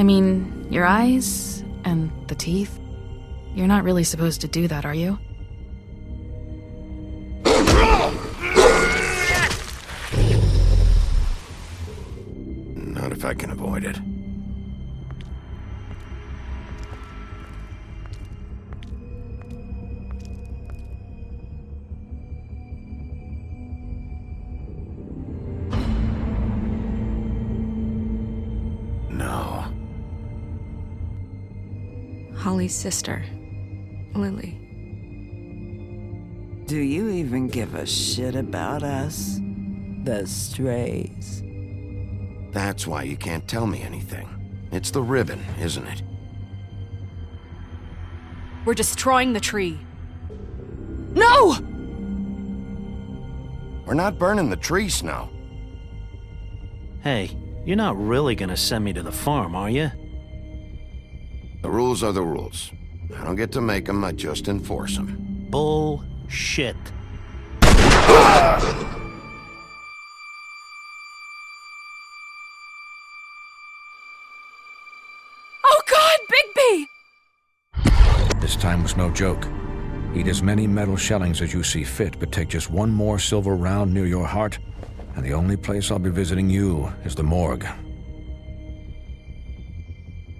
I mean, your eyes and the teeth. You're not really supposed to do that, are you? Not if I can avoid it. No. Holly's sister, Lily. Do you even give a shit about us? The strays. That's why you can't tell me anything. It's the ribbon, isn't it? We're destroying the tree. No! We're not burning the tree, Snow. Hey, you're not really gonna send me to the farm, are you? The rules are the rules. I don't get to make them, I just enforce them. Bullshit. Oh God, Bigby! This time was no joke. Eat as many metal shellings as you see fit, but take just one more silver round near your heart, and the only place I'll be visiting you is the morgue.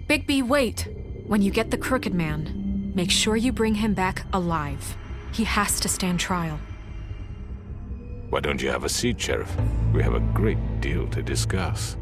Bigby, wait. When you get the Crooked Man, make sure you bring him back alive. He has to stand trial. Why don't you have a seat, Sheriff? We have a great deal to discuss.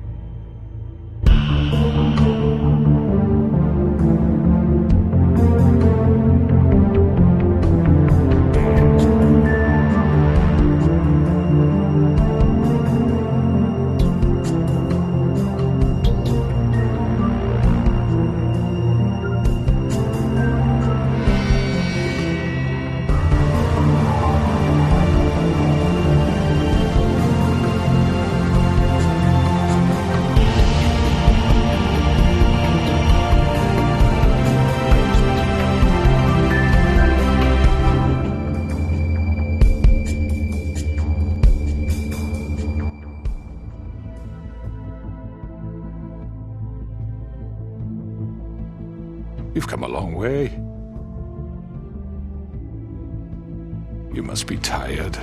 You've come a long way. You must be tired.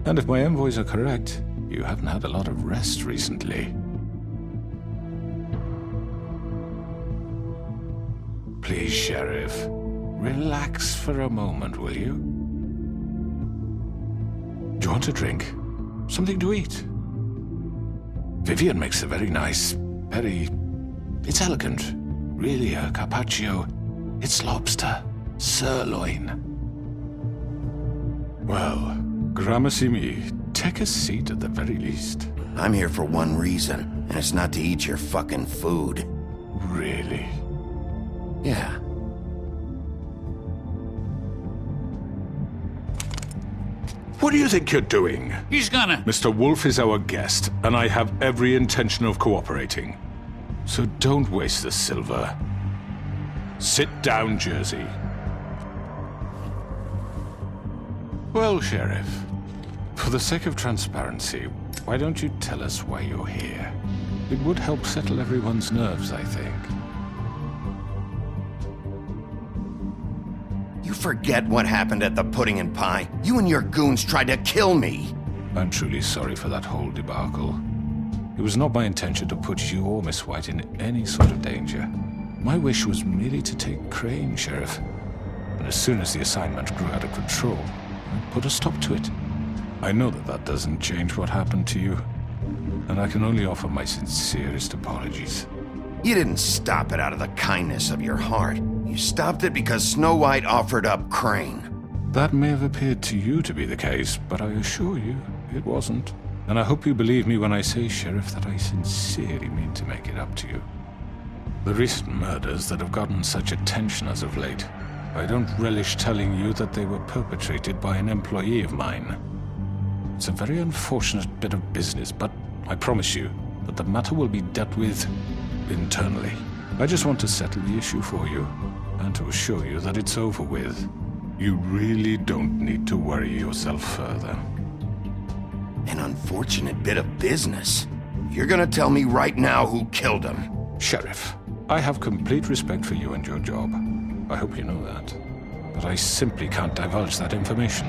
And if my envoys are correct, you haven't had a lot of rest recently. Please, Sheriff. Relax for a moment, will you? Do you want a drink? Something to eat? Vivian makes a very nice, it's elegant. Really a carpaccio. It's lobster. Sirloin. Well, gramercy me. Take a seat at the very least. I'm here for one reason, and it's not to eat your fucking food. Really? Yeah. What do you think you're doing? He's gonna... Mr. Wolf is our guest, and I have every intention of cooperating. So don't waste the silver. Sit down, Jersey. Well, Sheriff, for the sake of transparency, why don't you tell us why you're here? It would help settle everyone's nerves, I think. You forget what happened at the Pudding and Pie. You and your goons tried to kill me. I'm truly sorry for that whole debacle. It was not my intention to put you or Miss White in any sort of danger. My wish was merely to take Crane, Sheriff. And as soon as the assignment grew out of control, I put a stop to it. I know that that doesn't change what happened to you, and I can only offer my sincerest apologies. You didn't stop it out of the kindness of your heart. You stopped it because Snow White offered up Crane. That may have appeared to you to be the case, but I assure you, it wasn't. And I hope you believe me when I say, Sheriff, that I sincerely mean to make it up to you. The recent murders that have gotten such attention as of late, I don't relish telling you that they were perpetrated by an employee of mine. It's a very unfortunate bit of business, but I promise you that the matter will be dealt with internally. I just want to settle the issue for you, and to assure you that it's over with. You really don't need to worry yourself further. An unfortunate bit of business. You're gonna tell me right now who killed him. Sheriff, I have complete respect for you and your job. I hope you know that. But I simply can't divulge that information.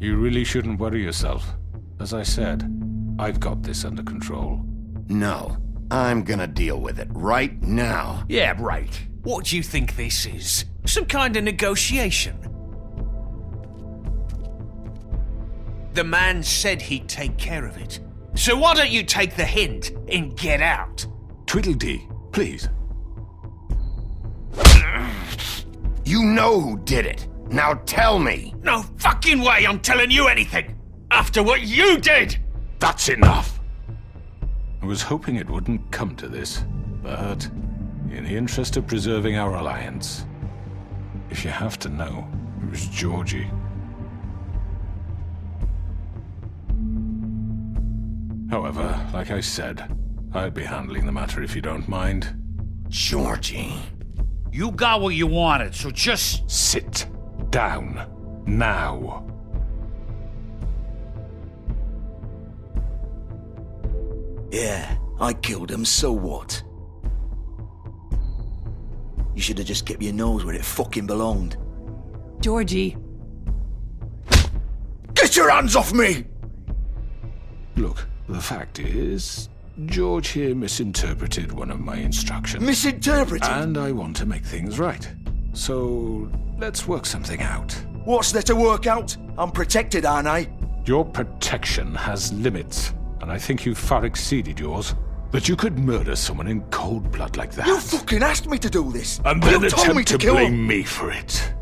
You really shouldn't worry yourself. As I said, I've got this under control. No, I'm gonna deal with it right now. Yeah, right. What do you think this is? Some kind of negotiation? The man said he'd take care of it. So why don't you take the hint and get out? Tweedledee, please. You know who did it. Now tell me. No fucking way I'm telling you anything! After what you did! That's enough! I was hoping it wouldn't come to this, but in the interest of preserving our alliance, if you have to know, it was Georgie. However, like I said, I'll be handling the matter if you don't mind. Georgie. You got what you wanted, so just... Sit down. Now. Yeah, I killed him, so what? You should have just kept your nose where it fucking belonged. Georgie. Get your hands off me! Look, the fact is, George here misinterpreted one of my instructions. Misinterpreted? And I want to make things right. So, let's work something out. What's there to work out? I'm protected, aren't I? Your protection has limits, and I think you've far exceeded yours. That you could murder someone in cold blood like that. You fucking asked me to do this! And then you told me attempt to to kill blame him. me for it.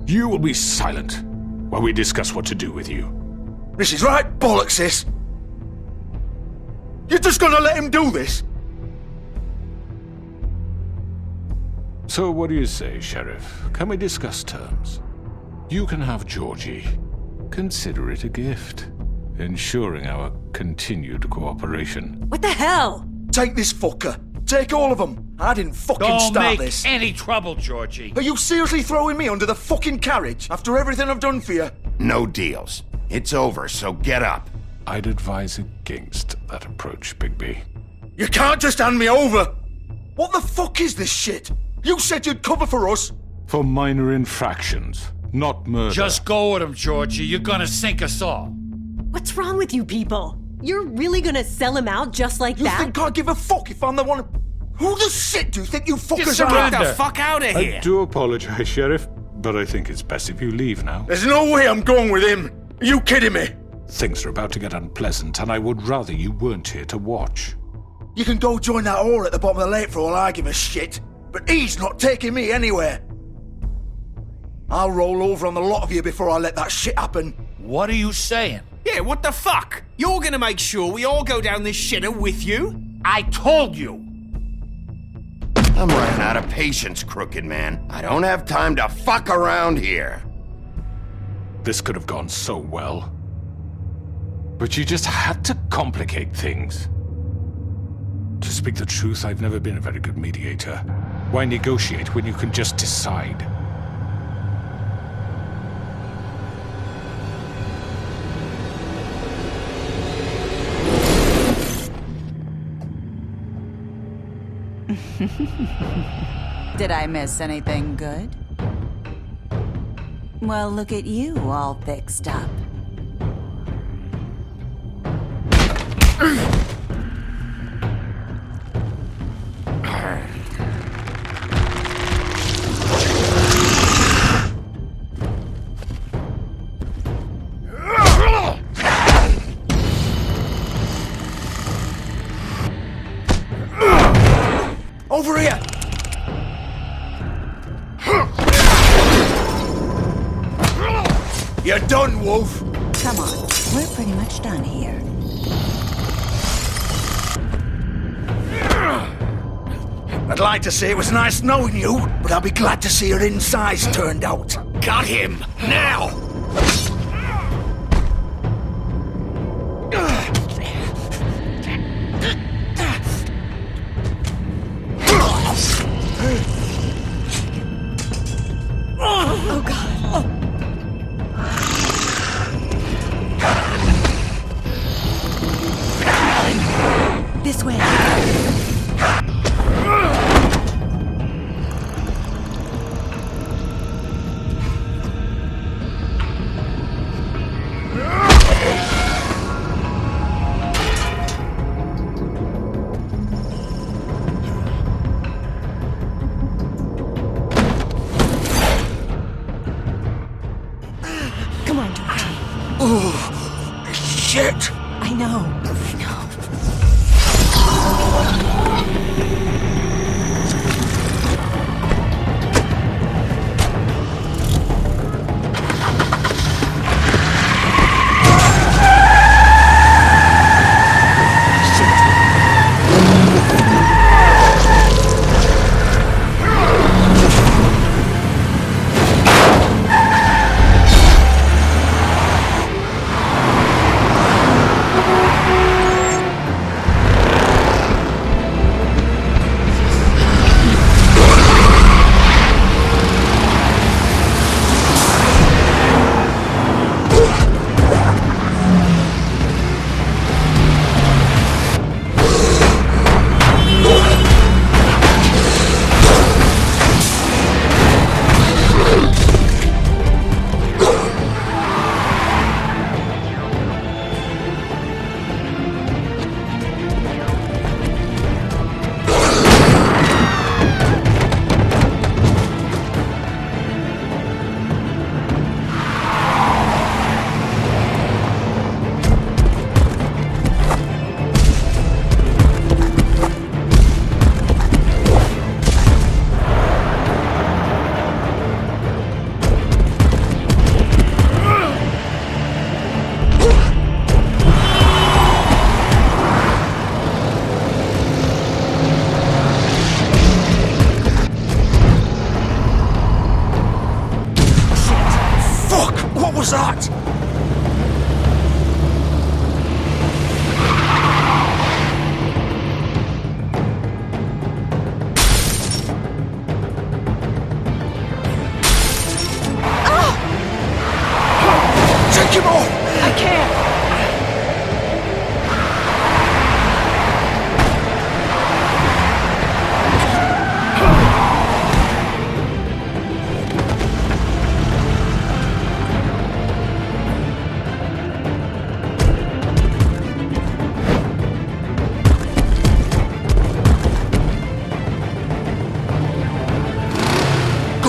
You will be silent while we discuss what to do with you. This is right bollocks, sis. You're just gonna let him do this? So what do you say, Sheriff? Can we discuss terms? You can have Georgie. Consider it a gift, ensuring our continued cooperation. What the hell? Take this fucker. Take all of them. I didn't fucking Don't start make this. any trouble, Georgie. Are you seriously throwing me under the fucking carriage after everything I've done for you? No deals. It's over, so get up. I'd advise against that approach, Bigby. You can't just hand me over! What the fuck is this shit? You said you'd cover for us! For minor infractions, not murder. Just go with him, Georgie. You're gonna sink us all. What's wrong with you people? You're really gonna sell him out just like You that? think I give a fuck if I'm the one... Who the shit do you think you fuckers are? surrender. Get the fuck out of here. I do apologize, Sheriff, but I think it's best if you leave now. There's no way I'm going with him! Are you kidding me? Things are about to get unpleasant, and I would rather you weren't here to watch. You can go join that whore at the bottom of the lake for all I give a shit, but he's not taking me anywhere. I'll roll over on the lot of you before I let that shit happen. What are you saying? Yeah, what the fuck? You're gonna make sure we all go down this shitter with you? I told you. I'm running out of patience, Crooked Man. I don't have time to fuck around here. This could have gone so well. But you just had to complicate things. To speak the truth, I've never been a very good mediator. Why negotiate when you can just decide? Did I miss anything good? Well, look at you, all fixed up. Over here! You're done, Wolf! Come on, we're pretty much done here. I'd like to say it was nice knowing you, but I'll be glad to see your insides turned out. Got him! Now!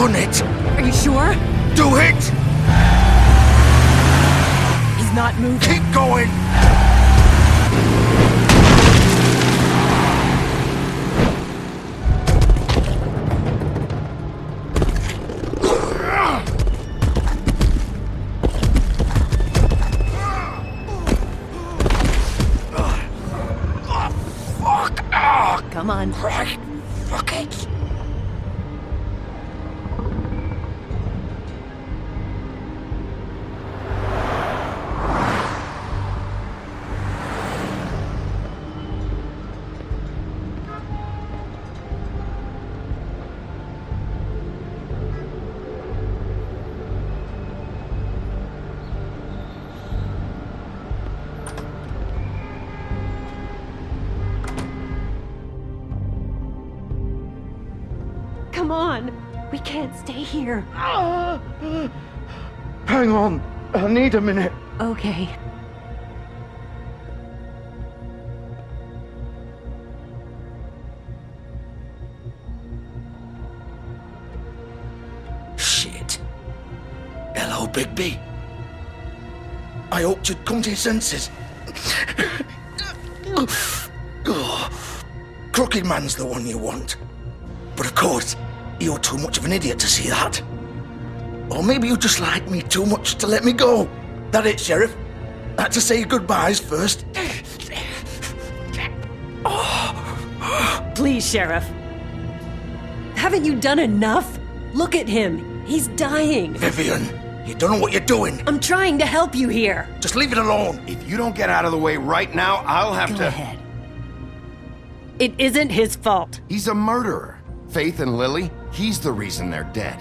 done it. Are you sure? Do it. He's not moving. Keep going. Come on. Right. Fuck it. Come on. We can't stay here. Hang on. I need a minute. Okay. Shit. Hello, Bigby. I hoped you'd come to your senses. Crooked Man's the one you want. But of course, you're too much of an idiot to see that. Or maybe you just like me too much to let me go. That it, Sheriff? I had to say goodbyes first. Please, Sheriff. Haven't you done enough? Look at him. He's dying. Vivian, you don't know what you're doing. I'm trying to help you here. Just leave it alone. If you don't get out of the way right now, I'll have Go to... ahead. It isn't his fault. He's a murderer. Faith and Lily, he's the reason they're dead.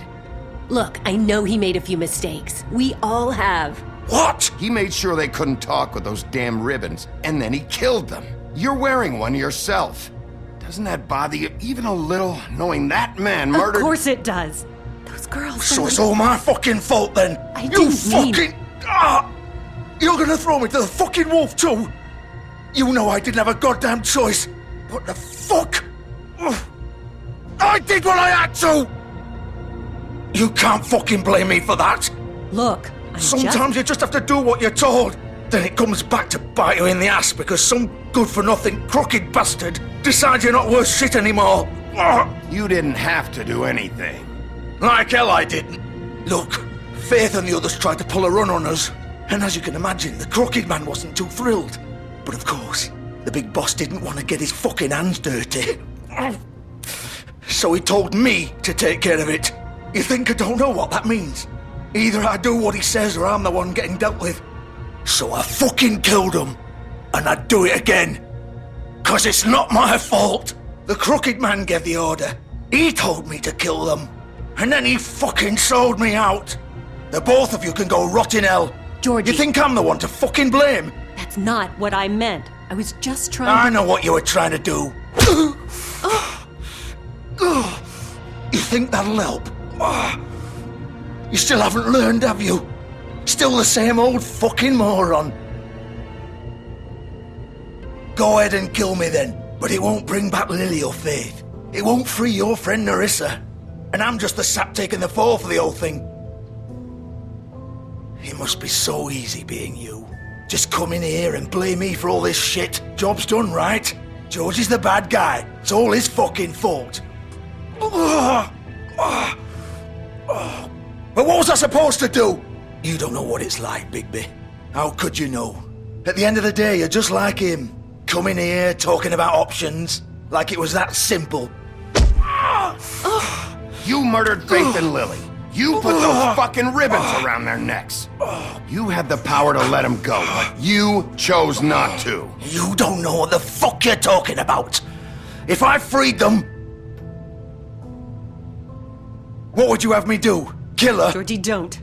Look, I know he made a few mistakes. We all have. What? He made sure they couldn't talk with those damn ribbons, and then he killed them. You're wearing one yourself. Doesn't that bother you even a little, knowing that man murdered... Of course it does. Those girls... So it's all my fucking fault then? I didn't mean... You're gonna throw me to the fucking wolf too? You know I didn't have a goddamn choice. What the fuck? I did what I had to! You can't fucking blame me for that. Look, Sometimes you just have to do what you're told. Then it comes back to bite you in the ass because some good-for-nothing crooked bastard decides you're not worth shit anymore. You didn't have to do anything. Like hell I didn't. Look, Faith and the others tried to pull a run on us. And as you can imagine, the Crooked Man wasn't too thrilled. But of course, the big boss didn't want to get his fucking hands dirty. So he told me to take care of it. You think I don't know what that means? Either I do what he says or I'm the one getting dealt with. So I fucking killed him. And I'd do it again. 'Cause it's not my fault. The Crooked Man gave the order. He told me to kill them. And then he fucking sold me out. The both of you can go rot in hell. Georgie. You think I'm the one to fucking blame? That's not what I meant. I was just trying I know what you were trying to do. You think that'll help? You still haven't learned, have you? Still the same old fucking moron. Go ahead and kill me then, but it won't bring back Lily or Faith. It won't free your friend Nerissa. And I'm just the sap taking the fall for the whole thing. It must be so easy being you. Just come in here and blame me for all this shit. Job's done, right? George is the bad guy. It's all his fucking fault. But what was I supposed to do? You don't know what it's like, Bigby. How could you know? At the end of the day, you're just like him. Coming here, talking about options. Like it was that simple. You murdered Faith and Lily. You put those fucking ribbons around their necks. You had the power to let them go, but you chose not to. You don't know what the fuck you're talking about. If I freed them... What would you have me do? Kill her? Georgie, don't.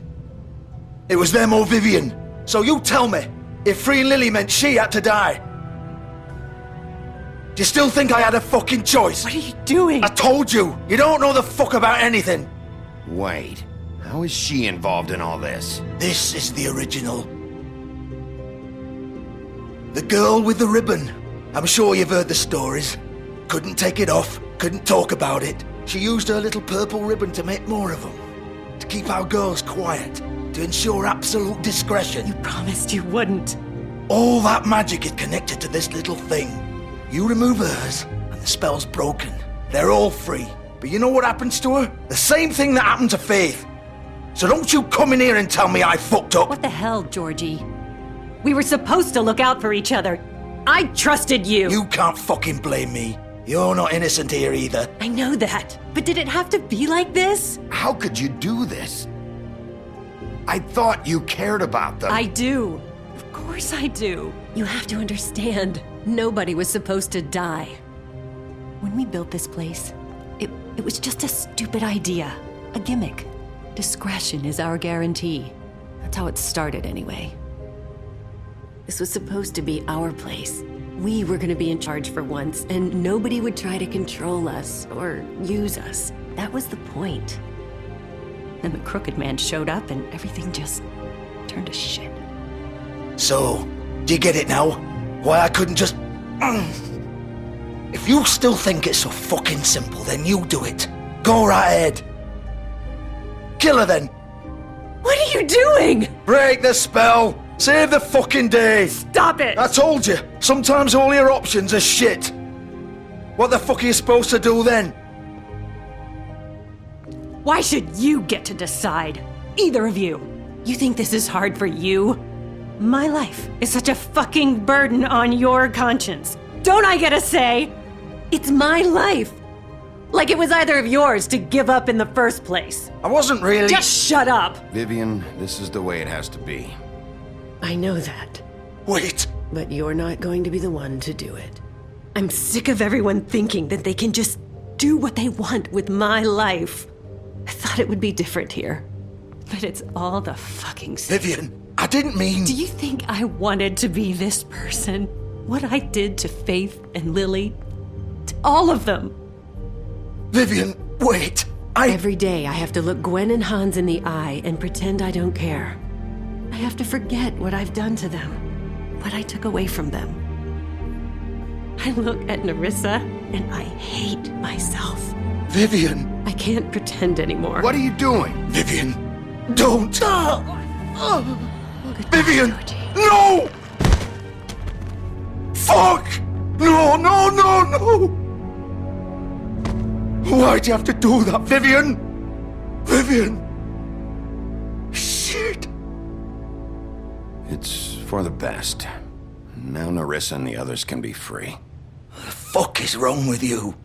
It was them or Vivian. So you tell me, if freeing Lily meant she had to die. Do you still think I had a fucking choice? What are you doing? I told you, you don't know the fuck about anything. Wait, how is she involved in all this? This is the original. The girl with the ribbon. I'm sure you've heard the stories. Couldn't take it off, couldn't talk about it. She used her little purple ribbon to make more of them. To keep our girls quiet. To ensure absolute discretion. You promised you wouldn't. All that magic is connected to this little thing. You remove hers, and the spell's broken. They're all free. But you know what happens to her? The same thing that happened to Faith. So don't you come in here and tell me I fucked up. What the hell, Georgie? We were supposed to look out for each other. I trusted you. You can't fucking blame me. You're not innocent here either. I know that. But did it have to be like this? How could you do this? I thought you cared about them. I do. Of course I do. You have to understand. Nobody was supposed to die. When we built this place, it was just a stupid idea. A gimmick. Discretion is our guarantee. That's how it started anyway. This was supposed to be our place. We were gonna be in charge for once, and nobody would try to control us or use us. That was the point. Then the Crooked Man showed up and everything just turned to shit. So, do you get it now? Why I couldn't just... If you still think it's so fucking simple, then you do it. Go right ahead. Kill her then. What are you doing? Break the spell. Save the fucking day. Stop it! I told you, sometimes all your options are shit. What the fuck are you supposed to do then? Why should you get to decide? Either of you. You think this is hard for you? My life is such a fucking burden on your conscience. Don't I get a say? It's my life. Like it was either of yours to give up in the first place. I wasn't really... Just shut up! Vivian, this is the way it has to be. I know that. Wait. But you're not going to be the one to do it. I'm sick of everyone thinking that they can just do what they want with my life. I thought it would be different here. But it's all the fucking same. Vivian, I didn't mean... Do you think I wanted to be this person? What I did to Faith and Lily? To all of them? Vivian, wait. Every day I have to look Gwen and Hans in the eye and pretend I don't care. I have to forget what I've done to them, what I took away from them. I look at Nerissa and I hate myself. Vivian. I can't pretend anymore. What are you doing? Vivian, don't. Vivian, Georgie. no! Fuck! No, no, no, no! Why'd you have to do that, Vivian? Vivian! Shit! It's for the best. Now Nerissa and the others can be free. What the fuck is wrong with you?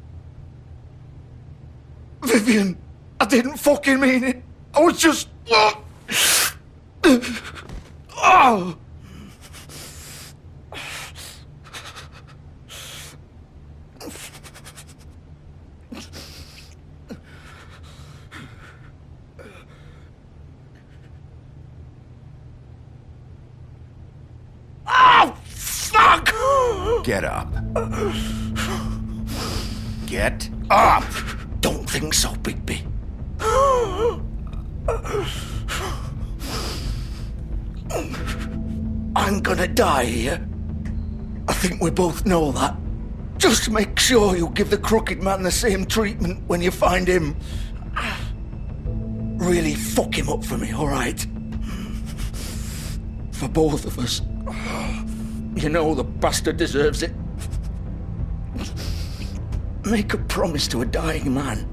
Vivian, I didn't fucking mean it. I was just... Oh! Fuck! Get up. Get up! Don't think so, Bigby. I'm gonna die here. I think we both know that. Just make sure you give the Crooked Man the same treatment when you find him. Really fuck him up for me, alright? For both of us. You know the bastard deserves it. Make a promise to a dying man.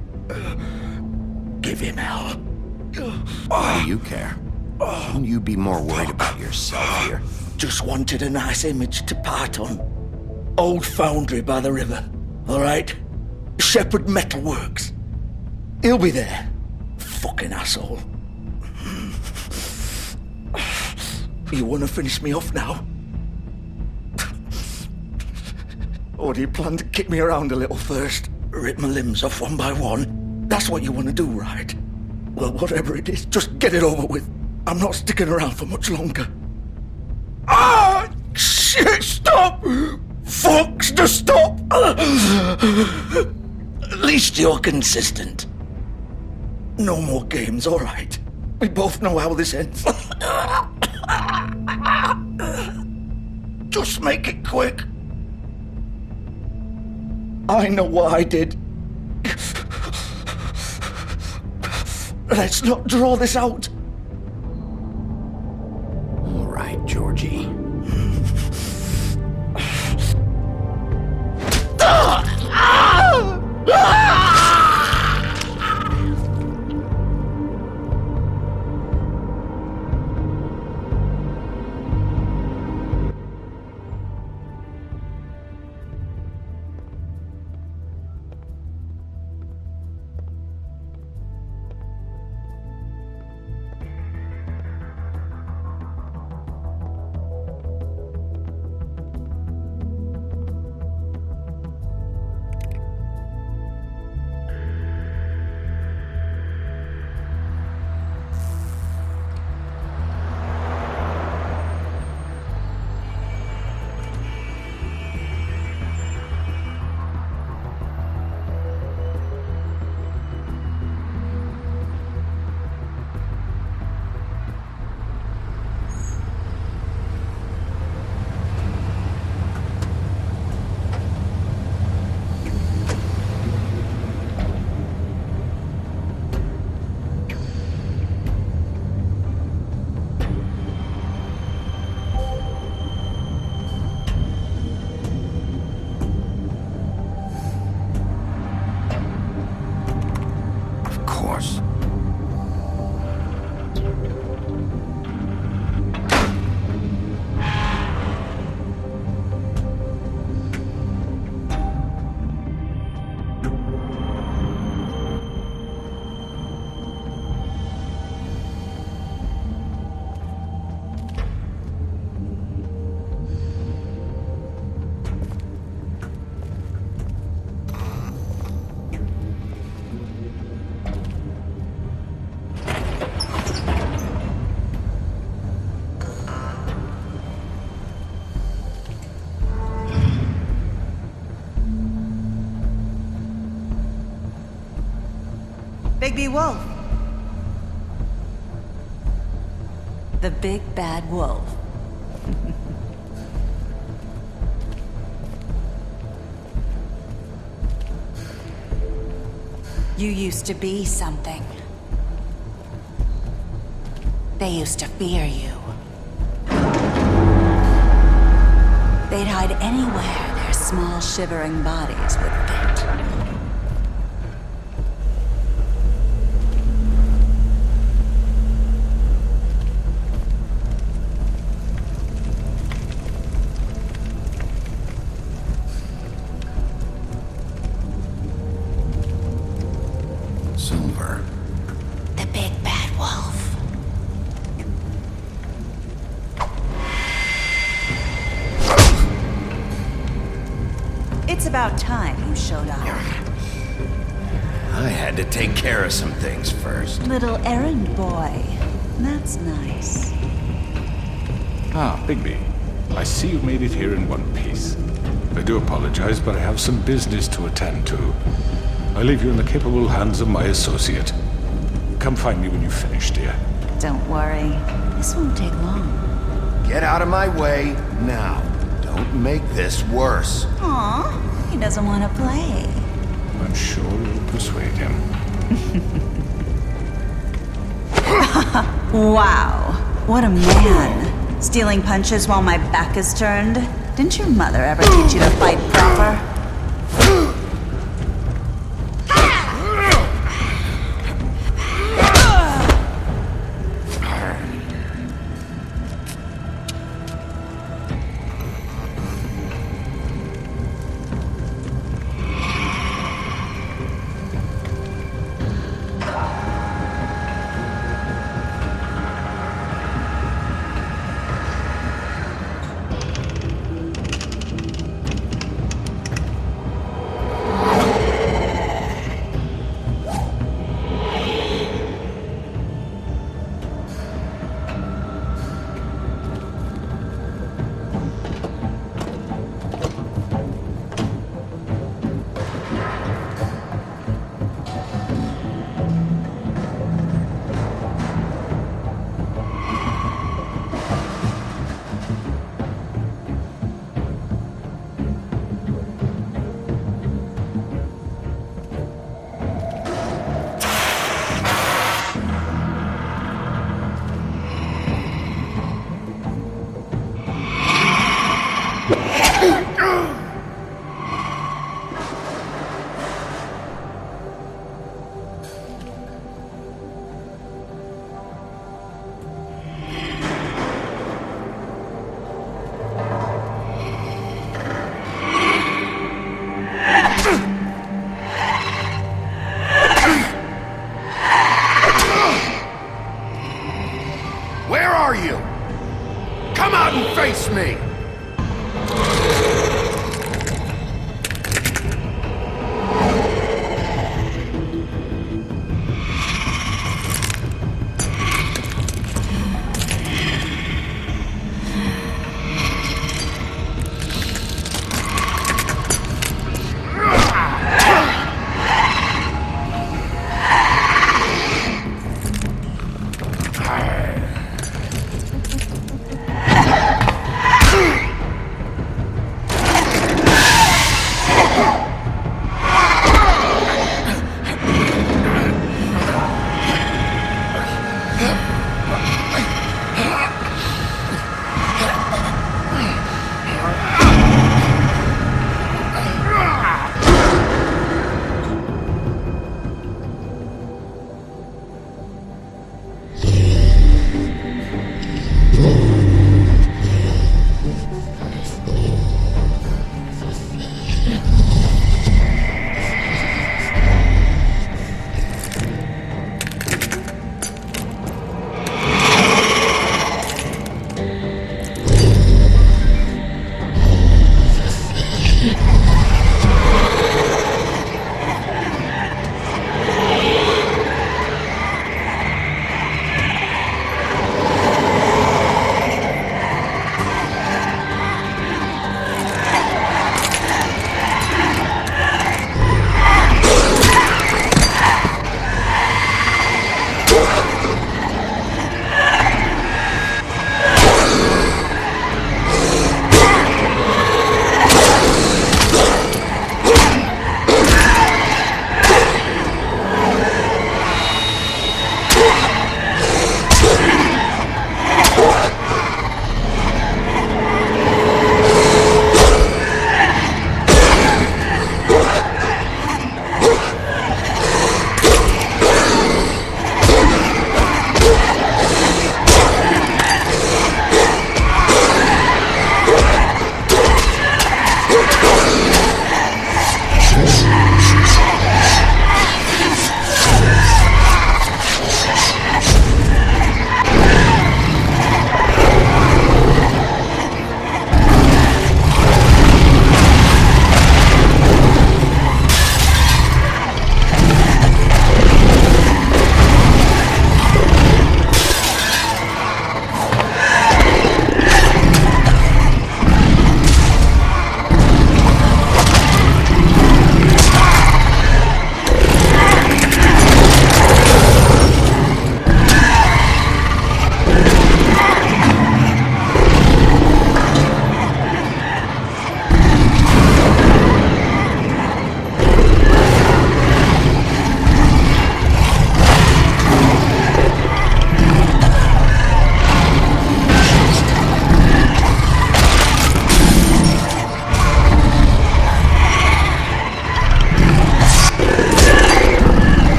Give him hell. Why do you care? Shouldn't you be more worried about yourself here? Just wanted a nice image to part on. Old foundry by the river, alright? Shepherd Metalworks. He'll be there. Fucking asshole. You wanna finish me off now? Or do you plan to kick me around a little first? Rip my limbs off one by one? That's what you want to do, right? Well, whatever it is, just get it over with. I'm not sticking around for much longer. Ah! Shit, stop! Fucks to stop! At least you're consistent. No more games, alright? We both know how this ends. Just make it quick. I know what I did. Let's not draw this out. All right, Georgie. Bigby Wolf. The big bad wolf. You used to be something. They used to fear you. They'd hide anywhere their small shivering bodies would fit. Silver. The big bad wolf. It's about time you showed up. I had to take care of some things first. Little errand boy. That's nice. Ah, Bigby. I see you've made it here in one piece. I do apologize, but I have some business to attend to. I leave you in the capable hands of my associate. Come find me when you've finished, dear. Don't worry. This won't take long. Get out of my way now. Don't make this worse. Aw, he doesn't want to play. I'm sure you'll persuade him. Wow, what a man. Stealing punches while my back is turned? Didn't your mother ever teach you to fight proper? me!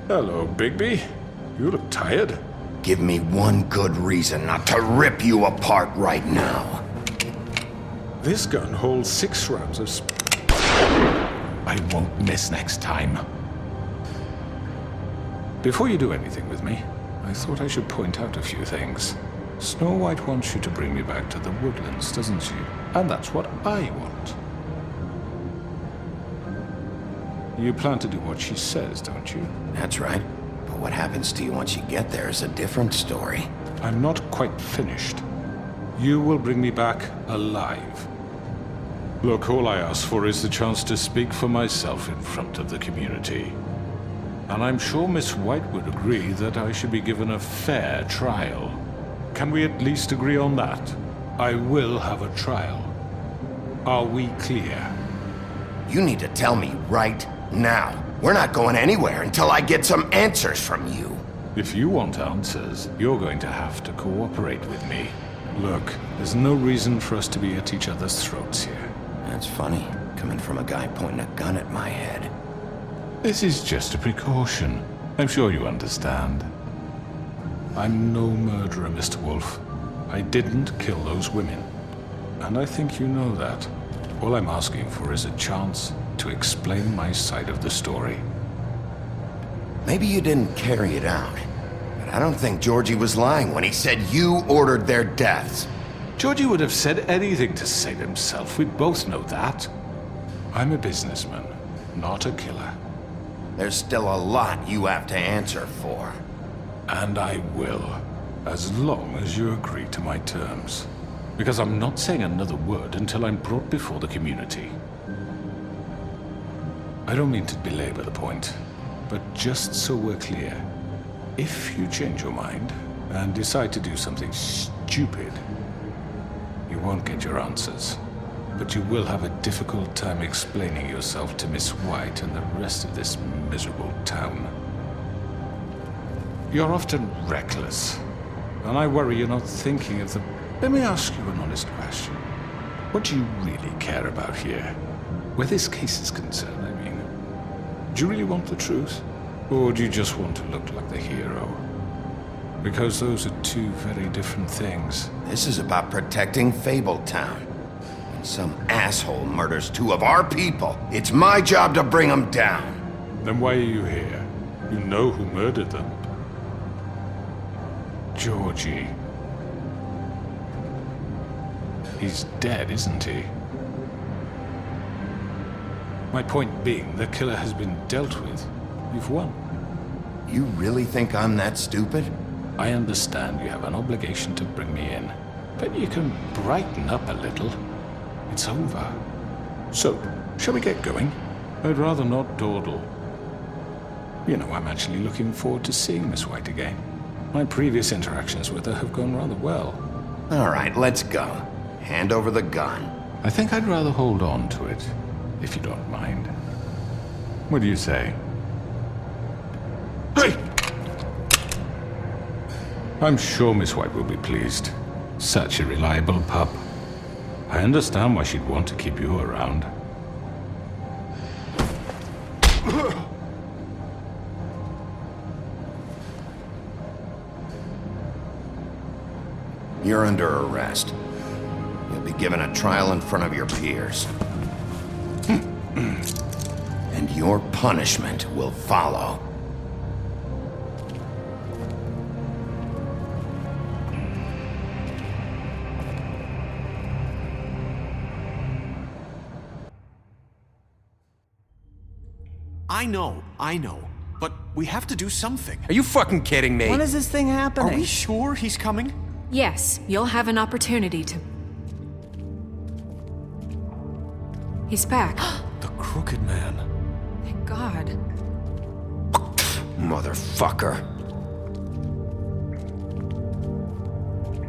Hello, Bigby. You look tired. Give me one good reason not to rip you apart right now. This gun holds 6 rounds of I won't miss next time. Before you do anything with me, I thought I should point out a few things. Snow White wants you to bring me back to the woodlands, doesn't she? And that's what I want. You plan to do what she says, don't you? That's right. But what happens to you once you get there is a different story. I'm not quite finished. You will bring me back alive. Look, all I ask for is the chance to speak for myself in front of the community. And I'm sure Miss White would agree that I should be given a fair trial. Can we at least agree on that? I will have a trial. Are we clear? You need to tell me right now. We're not going anywhere until I get some answers from you. If you want answers, you're going to have to cooperate with me. Look, there's no reason for us to be at each other's throats here. That's funny, coming from a guy pointing a gun at my head. This is just a precaution. I'm sure you understand. I'm no murderer, Mr. Wolf. I didn't kill those women. And I think you know that. All I'm asking for is a chance to explain my side of the story. Maybe you didn't carry it out, but I don't think Georgie was lying when he said you ordered their deaths. Georgie would have said anything to save himself. We both know that. I'm a businessman, not a killer. There's still a lot you have to answer for. And I will, as long as you agree to my terms. Because I'm not saying another word until I'm brought before the community. I don't mean to belabor the point, but just so we're clear, if you change your mind and decide to do something stupid, you won't get your answers. But you will have a difficult time explaining yourself to Miss White and the rest of this miserable town. You're often reckless, and I worry you're not thinking of the... Let me ask you an honest question. What do you really care about here? Where this case is concerned, I mean. Do you really want the truth? Or do you just want to look like the hero? Because those are two very different things. This is about protecting Fabletown. When some asshole murders 2 of our people, it's my job to bring them down. Then why are you here? You know who murdered them. Georgie. He's dead, isn't he? My point being, the killer has been dealt with. You've won. You really think I'm that stupid? I understand you have an obligation to bring me in, but you can brighten up a little. It's over. So, shall we get going? I'd rather not dawdle. You know, I'm actually looking forward to seeing Miss White again. My previous interactions with her have gone rather well. All right, let's go. Hand over the gun. I think I'd rather hold on to it, if you don't mind. What do you say? Hey! I'm sure Miss White will be pleased. Such a reliable pup. I understand why she'd want to keep you around. You're under arrest. You'll be given a trial in front of your peers. And your punishment will follow. I know. But we have to do something. Are you fucking kidding me? When is this thing happening? Are we sure he's coming? Yes, you'll have an opportunity to... He's back. The Crooked Man. Thank God. Motherfucker.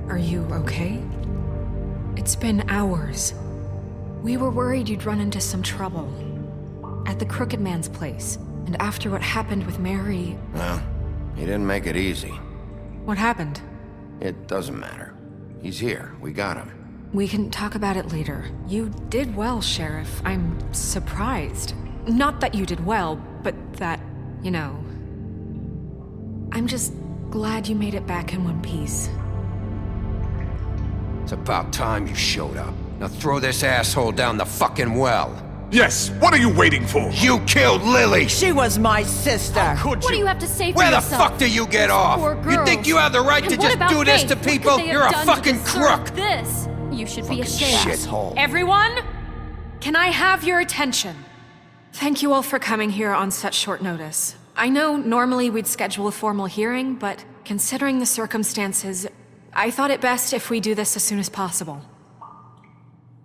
Are you okay? It's been hours. We were worried you'd run into some trouble. At the Crooked Man's place. And after what happened with Mary... Well, he didn't make it easy. What happened? It doesn't matter. He's here. We got him. We can talk about it later. You did well, Sheriff. I'm surprised. Not that you did well, but that, you know... I'm just glad you made it back in one piece. It's about time you showed up. Now throw this asshole down the fucking well. Yes, what are you waiting for? You killed Lily! She was my sister. Could What do you have to say for Where the yourself? fuck do you get off? Poor You think girls. you have the right And to what just about do this Faith? to What could people? they have You're a done to fucking deserve crook! This. You should be ashamed. Shithole. Everyone, can I have your attention? Thank you all for coming here on such short notice. I know normally we'd schedule a formal hearing, but considering the circumstances, I thought it best if we do this as soon as possible.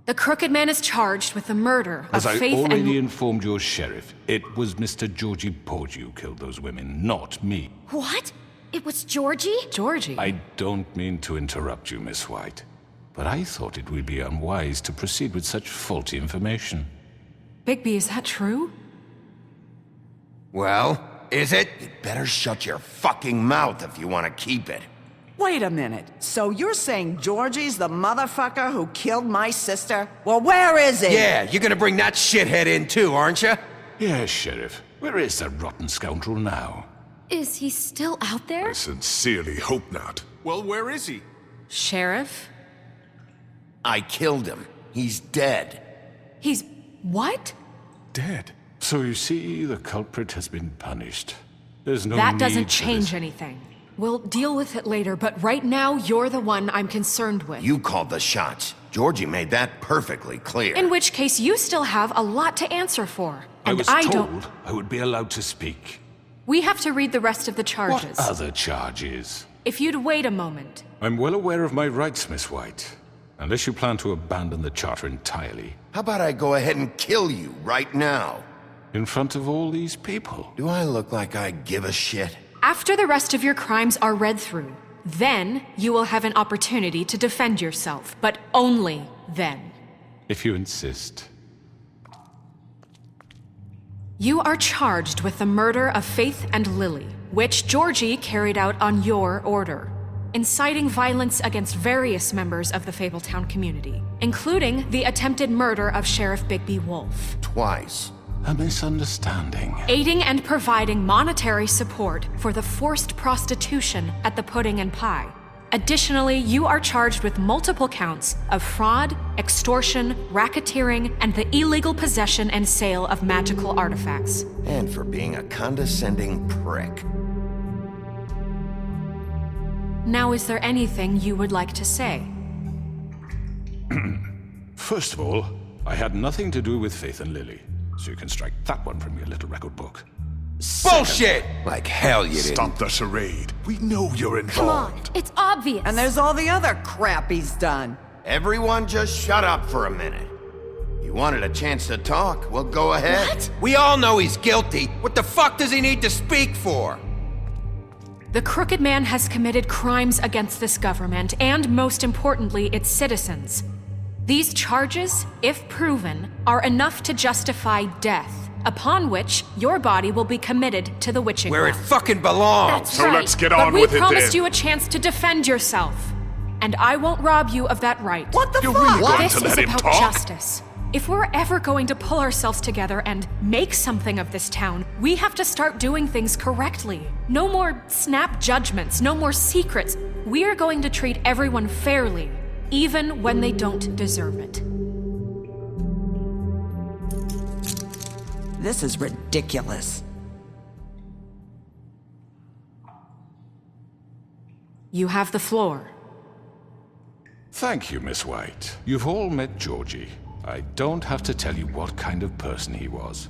The Crooked Man is charged with the murder of As I Faith already and... informed your sheriff, it was Mr. Georgie Porgy who killed those women, not me. What? It was Georgie? Georgie? I don't mean to interrupt you, Miss White, but I thought it would be unwise to proceed with such faulty information. Bigby, is that true? Well, is it? You'd better shut your fucking mouth if you want to keep it. Wait a minute. So you're saying Georgie's the motherfucker who killed my sister? Well, where is he? Yeah, you're gonna bring that shithead in too, aren't you? Yes, Sheriff. Where is that rotten scoundrel now? Is he still out there? I sincerely hope not. Well, where is he? Sheriff? I killed him. He's dead. He's... what? Dead. So you see, the culprit has been punished. There's no That need doesn't for change this. anything. We'll deal with it later, but right now, you're the one I'm concerned with. You called the shots. Georgie made that perfectly clear. In which case, you still have a lot to answer for. I And was don't... told I would be allowed to speak. We have to read the rest of the charges. What other charges? If you'd wait a moment. I'm well aware of my rights, Miss White. Unless you plan to abandon the charter entirely. How about I go ahead and kill you right now? In front of all these people? Do I look like I give a shit? After the rest of your crimes are read through, then you will have an opportunity to defend yourself, but only then. If you insist. You are charged with the murder of Faith and Lily, which Georgie carried out on your order, inciting violence against various members of the Fabletown community, including the attempted murder of Sheriff Bigby Wolf. Twice. A misunderstanding. Aiding and providing monetary support for the forced prostitution at the Pudding and Pie. Additionally, you are charged with multiple counts of fraud, extortion, racketeering, and the illegal possession and sale of magical artifacts. And for being a condescending prick. Now, is there anything you would like to say? First of all, I had nothing to do with Faith and Lily. So you can strike that one from your little record book. Bullshit! Like hell you didn't. Stop the charade. We know you're involved. Come on, it's obvious. And there's all the other crap he's done. Everyone just shut up for a minute. You wanted a chance to talk, well go ahead. What? We all know he's guilty. What the fuck does he need to speak for? The Crooked Man has committed crimes against this government and, most importantly, its citizens. These charges, if proven, are enough to justify death, upon which your body will be committed to the witching Where it well. fucking belongs. That's So right. let's get But on we with it promised then. you a chance to defend yourself, and I won't rob you of that right. What the You're fuck? really going This to is let him about talk? justice. If we're ever going to pull ourselves together and make something of this town, we have to start doing things correctly. No more snap judgments, no more secrets. We are going to treat everyone fairly, even when they don't deserve it. This is ridiculous. You have the floor. Thank you, Miss White. You've all met Georgie. I don't have to tell you what kind of person he was.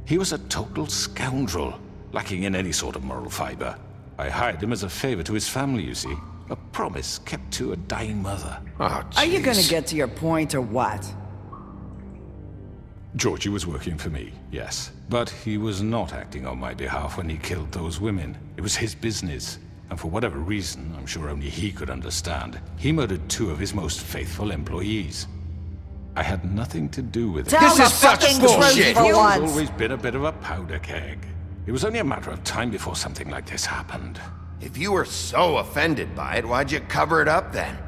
He was a total scoundrel, lacking in any sort of moral fiber. I hired him as a favor to his family, you see. A promise kept to a dying mother. Oh, Are you gonna jeez. get to your point or what? Georgie was working for me, yes. But he was not acting on my behalf when he killed those women. It was his business. And for whatever reason, I'm sure only he could understand, he murdered 2 of his most faithful employees. I had nothing to do with it. Tell the fucking truth for Georgie's once. always been a bit of a powder keg. It was only a matter of time before something like this happened. If you were so offended by it, why'd you cover it up then?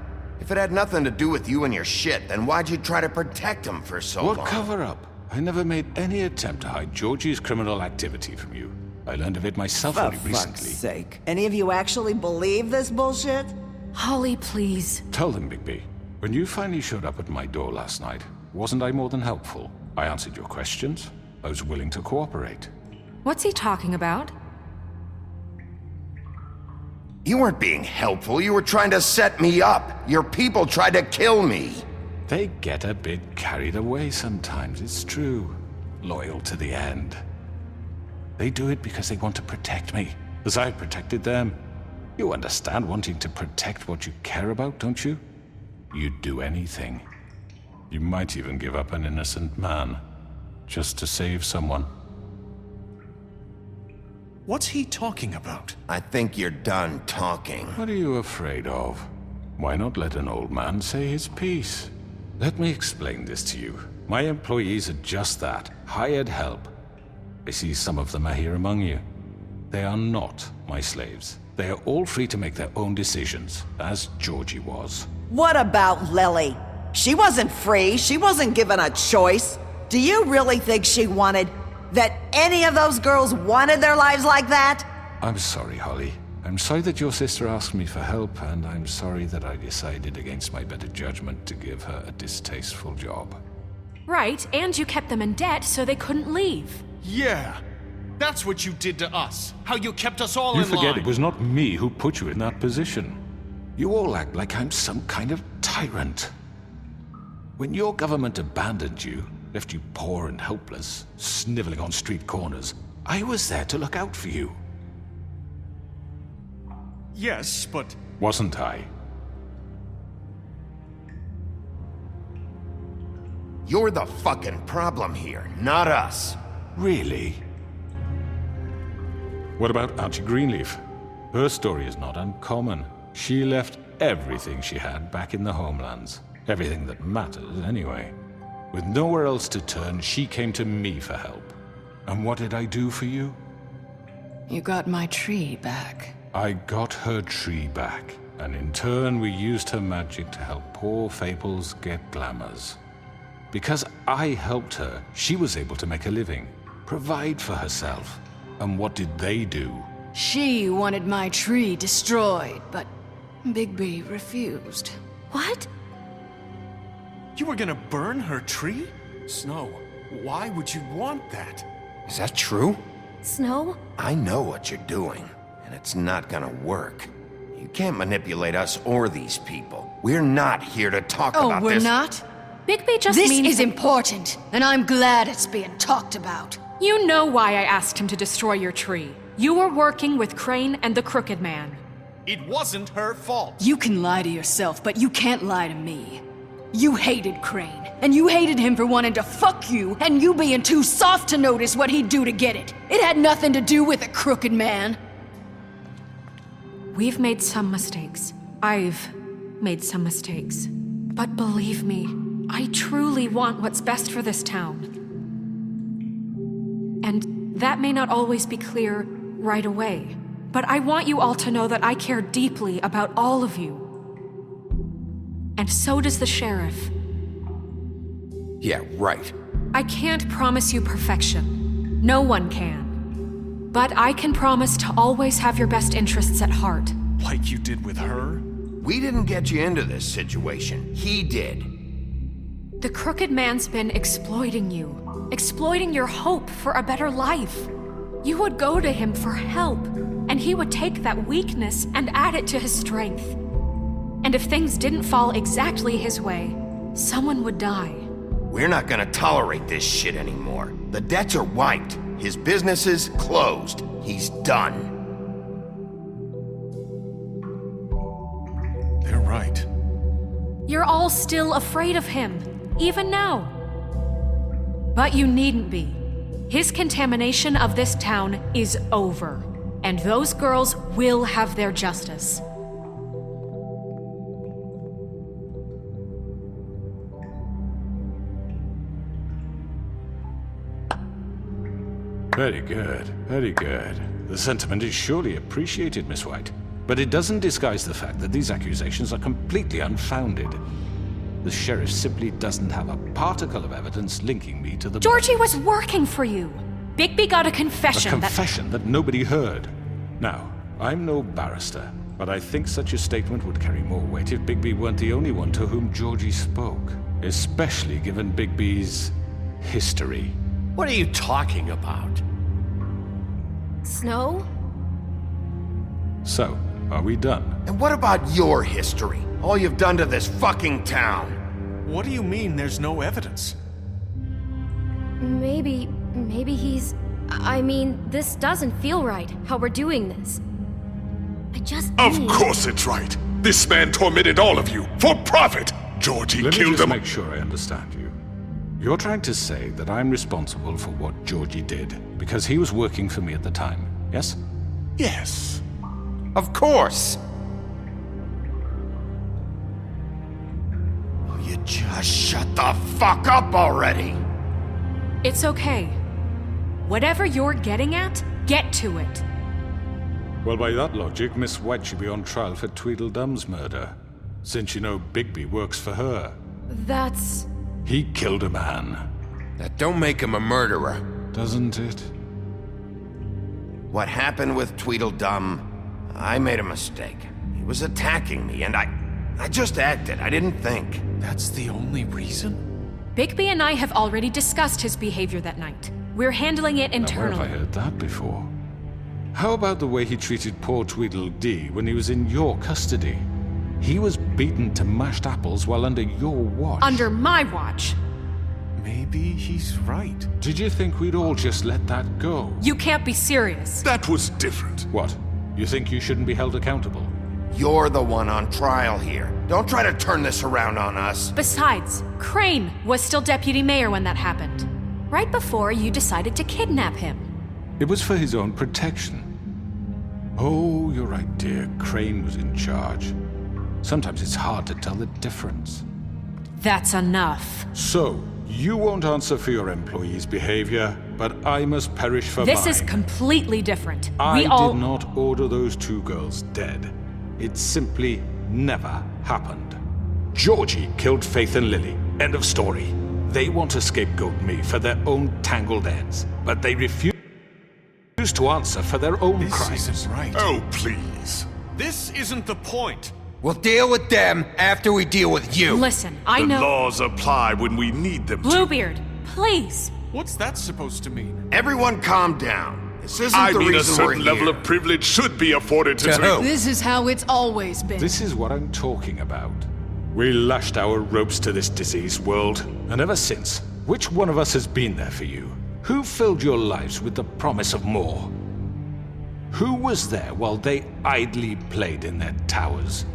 If it had nothing to do with you and your shit, then why'd you try to protect him for so What long? cover up? I never made any attempt to hide Georgie's criminal activity from you. I learned of it myself For only fuck's recently. sake. Any of you actually believe this bullshit? Holly, please. Tell them, Bigby. When you finally showed up at my door last night, wasn't I more than helpful? I answered your questions. I was willing to cooperate. What's he talking about? You weren't being helpful. You were trying to set me up. Your people tried to kill me. They get a bit carried away sometimes, it's true. Loyal to the end. They do it because they want to protect me, as I protected them. You understand wanting to protect what you care about, don't you? You'd do anything. You might even give up an innocent man, just to save someone. What's he talking about? I think you're done talking. What are you afraid of? Why not let an old man say his piece? Let me explain this to you. My employees are just that, hired help. I see some of them are here among you. They are not my slaves. They are all free to make their own decisions, as Georgie was. What about Lily? She wasn't free. She wasn't given a choice. Do you really think she wanted... that any of those girls wanted their lives like that? I'm sorry, Holly. I'm sorry that your sister asked me for help, and I'm sorry that I decided against my better judgment to give her a distasteful job. Right, and you kept them in debt so they couldn't leave. Yeah, that's what you did to us. How you kept us all You in line. forget it was not me who put you in that position. You all act like I'm some kind of tyrant. When your government abandoned you, left you poor and helpless, sniveling on street corners, I was there to look out for you. Yes, but... Wasn't I? You're the fucking problem here, not us. Really? What about Auntie Greenleaf? Her story is not uncommon. She left everything she had back in the homelands. Everything that mattered, anyway. With nowhere else to turn, she came to me for help. And what did I do for you? You got my tree back. I got her tree back, and in turn we used her magic to help poor Fables get glamours. Because I helped her, she was able to make a living, provide for herself. And what did they do? She wanted my tree destroyed, but Bigby refused. What? You were gonna burn her tree? Snow, why would you want that? Is that true? Snow? I know what you're doing, and it's not gonna work. You can't manipulate us or these people. We're not here to talk about this. Oh, we're not? Bigby just This means... is important, and I'm glad it's being talked about. You know why I asked him to destroy your tree. You were working with Crane and the Crooked Man. It wasn't her fault. You can lie to yourself, but you can't lie to me. You hated Crane, and you hated him for wanting to fuck you, and you being too soft to notice what he'd do to get it. It had nothing to do with the Crooked Man. We've made some mistakes. I've made some mistakes. But believe me, I truly want what's best for this town. And that may not always be clear right away. But I want you all to know that I care deeply about all of you. And so does the sheriff. Yeah, right. I can't promise you perfection. No one can. But I can promise to always have your best interests at heart. Like you did with her? We didn't get you into this situation. He did. The Crooked Man's been exploiting you. Exploiting your hope for a better life. You would go to him for help, and he would take that weakness and add it to his strength. And if things didn't fall exactly his way, someone would die. We're not gonna tolerate this shit anymore. The debts are wiped. His business is closed. He's done. They're right. You're all still afraid of him, even now. But you needn't be. His contamination of this town is over, and those girls will have their justice. Very good, very good. The sentiment is surely appreciated, Miss White. But it doesn't disguise the fact that these accusations are completely unfounded. The sheriff simply doesn't have a particle of evidence linking me to the... Georgie was working for you. Bigby got a A confession confession that nobody heard. Now, I'm no barrister, but I think such a statement would carry more weight if Bigby weren't the only one to whom Georgie spoke, especially given Bigby's history. What are you talking about? Snow? So, are we done? And what about your history? All you've done to this fucking town? What do you mean there's no evidence? Maybe he's... I mean, this doesn't feel right, how we're doing this. I just Of need... course it's right. This man tormented all of you for profit. Georgie Let me killed just him. make sure I understand you. You're trying to say that I'm responsible for what Georgie did because he was working for me at the time, yes? Yes. Of course. Will you just shut the fuck up already? It's okay. Whatever you're getting at, get to it. Well, by that logic, Miss White should be on trial for Tweedledum's murder, since you know Bigby works for her. That's... He killed a man. That don't make him a murderer. Doesn't it? What happened with Tweedledum, I made a mistake. He was attacking me, and I just acted. I didn't think. That's the only reason? Bigby and I have already discussed his behavior that night. We're handling it Now, where internally. have I heard that before? How about the way he treated poor Tweedledee when he was in your custody? He was beaten to mashed apples while under your watch. Under my watch. Maybe he's right. Did you think we'd all just let that go? You can't be serious. That was different. What? You think you shouldn't be held accountable? You're the one on trial here. Don't try to turn this around on us. Besides, Crane was still deputy mayor when that happened. Right before you decided to kidnap him. It was for his own protection. Oh, you're right, dear. Crane was in charge. Sometimes it's hard to tell the difference. That's enough. So, you won't answer for your employees' behavior, but I must perish for This mine. is completely different. I We all... did not order those two girls dead. It simply never happened. Georgie killed Faith and Lily. End of story. They want to scapegoat me for their own tangled ends, but they refuse to answer for their own crimes. This isn't right. Oh, please. This isn't the point. We'll deal with them after we deal with you. Listen, I The know... laws apply when we need them to. Bluebeard, please. What's that supposed to mean? Everyone calm down. This isn't I the mean, a reason we're certain level here. of privilege should be afforded to... To who? This is how it's always been. This is what I'm talking about. We lashed our ropes to this diseased world, and ever since, which one of us has been there for you? Who filled your lives with the promise of more? Who was there while they idly played in their towers,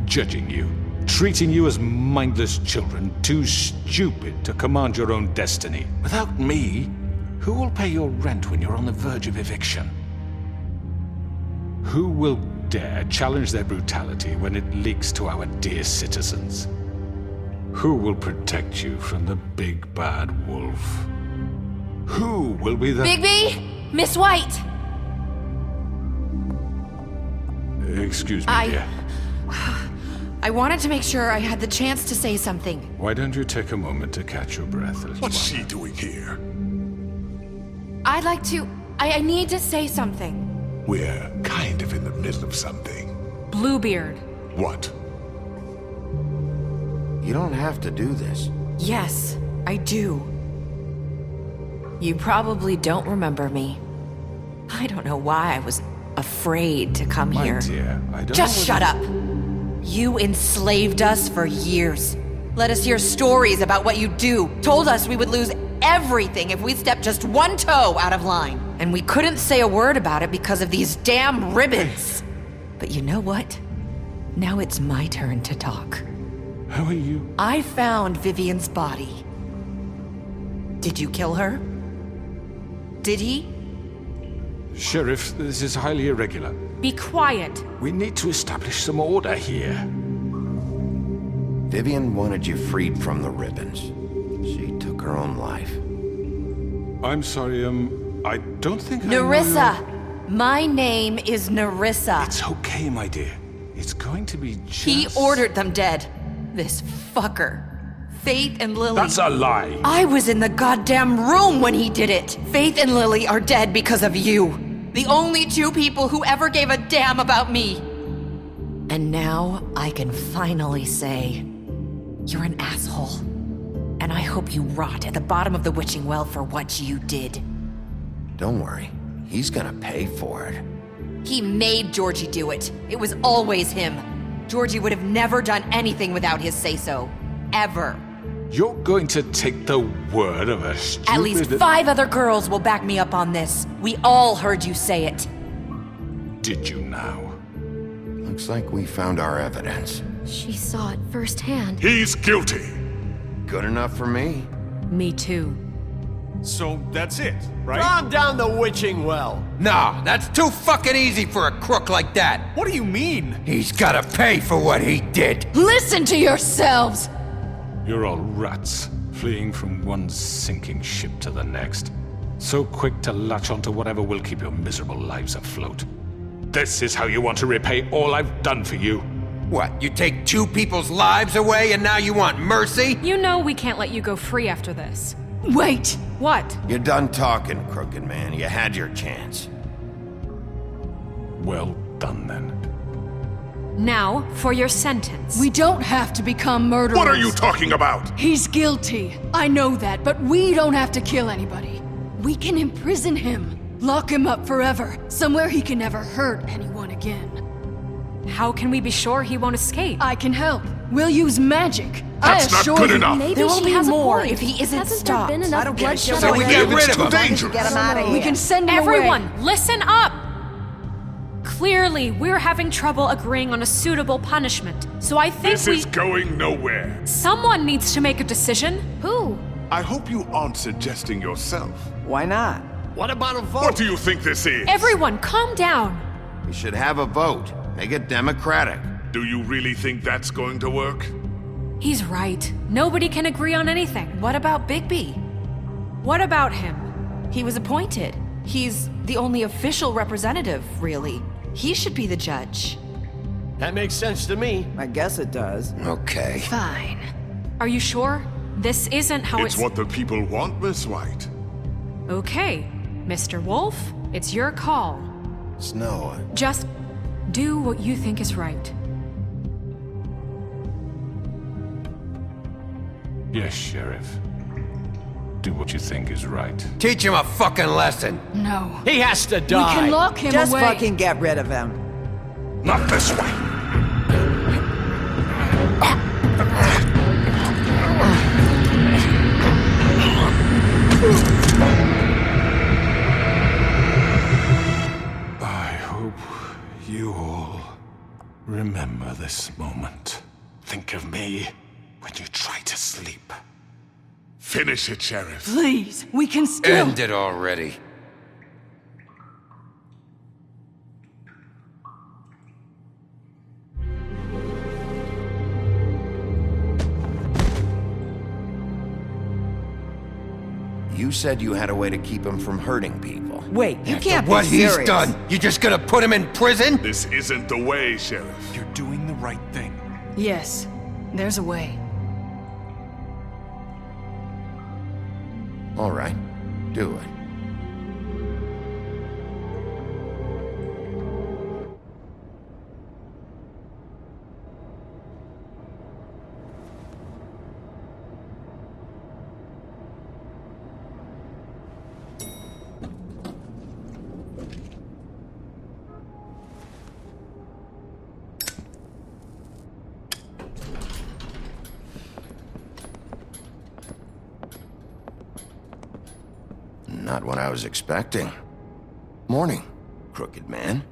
judging you, treating you as mindless children, too stupid to command your own destiny? Without me, who will pay your rent when you're on the verge of eviction? Who will dare challenge their brutality when it leaks to our dear citizens? Who will protect you from the big bad wolf? Who will be the... Bigby! Miss White! Excuse me, dear. I wanted to make sure I had the chance to say something. Why don't you take a moment to catch your breath, little What's one? she doing here? I'd like to... I need to say something. We're kind of in the middle of something. Bluebeard. What? You don't have to do this. Yes, I do. You probably don't remember me. I don't know why I was afraid to come My here. dear, I don't Just know shut up! You enslaved us for years. Let us hear stories about what you do. Told us we would lose everything if we stepped just one toe out of line. And we couldn't say a word about it because of these damn ribbons. But you know what? Now it's my turn to talk. How are you? I found Vivian's body. Did you kill her? Did he? Sheriff, this is highly irregular. Be quiet. We need to establish some order here. Vivian wanted you freed from the ribbons. She took her own life. I'm sorry, I don't think I know Nerissa! your- My name is Nerissa. It's okay, my dear. It's going to be just... He ordered them dead. This fucker. Faith and Lily. That's a lie. I was in the goddamn room when he did it. Faith and Lily are dead because of you. The only two people who ever gave a damn about me. And now I can finally say, you're an asshole. And I hope you rot at the bottom of the witching well for what you did. Don't worry. He's gonna pay for it. He made Georgie do it. It was always him. Georgie would have never done anything without his say-so. Ever. You're going to take the word of a stupid... At least 5 other girls will back me up on this. We all heard you say it. Did you now? Looks like we found our evidence. She saw it firsthand. He's guilty. Good enough for me. Me too. So that's it, right? Calm down the witching well. Nah, that's too fucking easy for a crook like that. What do you mean? He's gotta pay for what he did. Listen to yourselves! You're all rats, fleeing from one sinking ship to the next. So quick to latch onto whatever will keep your miserable lives afloat. This is how you want to repay all I've done for you. What, you take 2 people's lives away and now you want mercy? You know we can't let you go free after this. Wait! What? You're done talking, Crooked Man. You had your chance. Well done, then. Now, for your sentence. We don't have to become murderers. What are you talking about? He's guilty. I know that, but we don't have to kill anybody. We can imprison him. Lock him up forever. Somewhere he can never hurt anyone again. How can we be sure he won't escape? I can help. We'll use magic. That's not good enough. Maybe there will she be has more a point. if he isn't Hasn't stopped. There been enough I don't get it. bloodshed So we already? get rid of him. Dangerous. Get him out of here. We can send him Everyone, away. listen up! Clearly, we're having trouble agreeing on a suitable punishment, so I think This is going nowhere. Someone needs to make a decision. Who? I hope you aren't suggesting yourself. Why not? What about a vote? What do you think this is? Everyone, calm down. We should have a vote. Make it democratic. Do you really think that's going to work? He's right. Nobody can agree on anything. What about Bigby? What about him? He was appointed. He's the only official representative, really. He should be the judge. That makes sense to me. I guess it does. Okay. Fine. Are you sure? This isn't how It's what the people want, Miss White. Okay, Mr. Wolf, it's your call. Snow. Just do what you think is right. Yes, Sheriff. Do what you think is right. Teach him a fucking lesson. No. He has to die. We can lock him Just away. fucking get rid of him. Not this way. I hope you all remember this moment. Think of me when you try to sleep. Finish it, Sheriff. Please, we can still. End it already. You said you had a way to keep him from hurting people. Wait, you After can't what be he's serious. done, you just gonna put him in prison? This isn't the way, Sheriff. You're doing the right thing. Yes, there's a way. All right. Do it. Not what I was expecting. Morning, Crooked Man.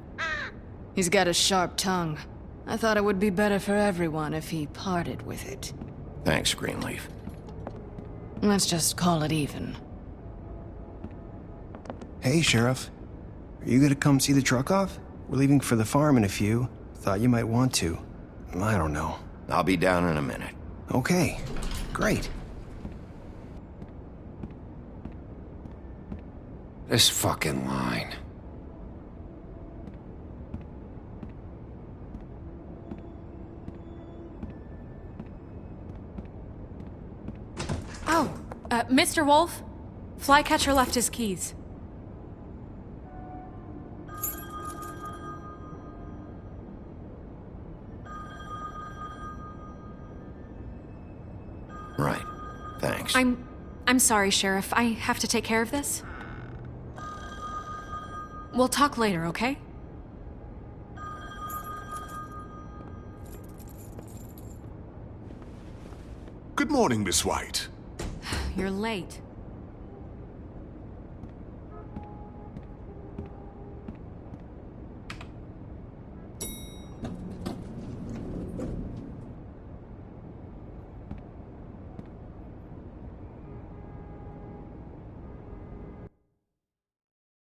He's got a sharp tongue. I thought it would be better for everyone if he parted with it. Thanks, Greenleaf. Let's just call it even. Hey, Sheriff. Are you gonna come see the truck off? We're leaving for the farm in a few. Thought you might want to. I don't know. I'll be down in a minute. Okay, great. This fucking line. Mr. Wolf? Flycatcher left his keys. Right. Thanks. I'm sorry, Sheriff. I have to take care of this. We'll talk later, okay? Good morning, Miss White. You're late.